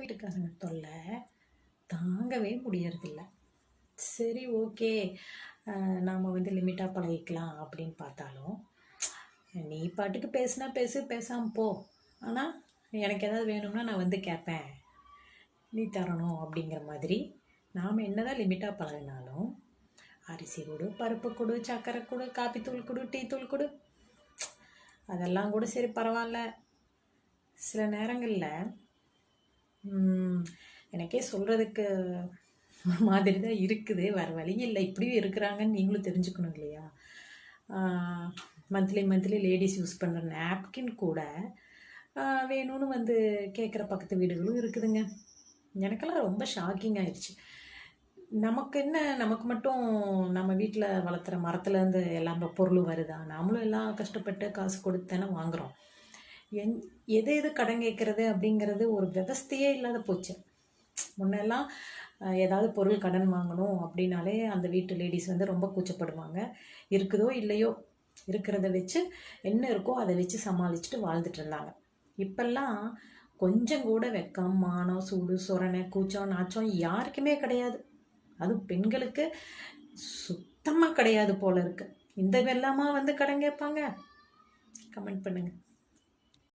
வீட்டுக்காரங்க தொல்லை தாங்கவே முடியறதில்ல. சரி, ஓகே, நாம் வந்து லிமிட்டாக பழகிக்கலாம் அப்படின்னு பார்த்தாலும், நீ பாட்டுக்கு பேசுனா பேசு, பேசாமல் போ. ஆனால் எனக்கு ஏதாவது வேணும்னா நான் வந்து கேட்பேன், நீ தரணும் அப்படிங்கிற மாதிரி. நாம் என்னதான் லிமிட்டாக பழகினாலும் அரிசி கொடு, பருப்பு கொடு, சர்க்கரை கொடு, காப்பி தூள் கொடு, டீ தூள் கொடு, அதெல்லாம் கூட சரி பரவாயில்ல. சில நேரங்களில் எனக்கே சொல்கிறதுக்கு ஒரு மாதிரி தான் இருக்குது. வேறு வழி இல்லை, இப்படியும் இருக்கிறாங்கன்னு நீங்களும் தெரிஞ்சுக்கணும் இல்லையா? மந்த்லி லேடிஸ் யூஸ் பண்ணுற நாப்கின் கூட வேணும்னு வந்து கேட்குற பக்கத்து வீடுகளும் இருக்குதுங்க. எனக்கெல்லாம் ரொம்ப ஷாக்கிங் ஆயிடுச்சு. நமக்கு என்ன, நமக்கு மட்டும் நம்ம வீட்டில் வளர்த்துற மரத்துலேருந்து எல்லாம் பொருள் வருதா? நாமளும் எல்லாம் கஷ்டப்பட்டு காசு கொடுத்து தானே வாங்குகிறோம். எது கடன் கேட்குறது அப்படிங்கிறது ஒரு விவஸ்தையே இல்லாத போச்சு. முன்னெல்லாம் ஏதாவது பொருள் கடன் வாங்கணும் அப்படின்னாலே அந்த வீட்டு லேடிஸ் வந்து ரொம்ப கூச்சப்படுவாங்க. இருக்குதோ இல்லையோ இருக்கிறத வச்சு என்ன இருக்கோ அதை வச்சு சமாளிச்சுட்டு வாழ்ந்துட்டு இருந்தாங்க. இப்பெல்லாம் கொஞ்சம் கூட வெக்கம், மானம், சூடு, சொரணை, கூச்சம், நாச்சம் யாருக்குமே கிடையாது. அதுவும் பெண்களுக்கு சுத்தமாக கிடையாது போல இருக்கு. இந்த வெள்ளமா வந்து கடன் கேட்பாங்க? கமெண்ட் பண்ணுங்க.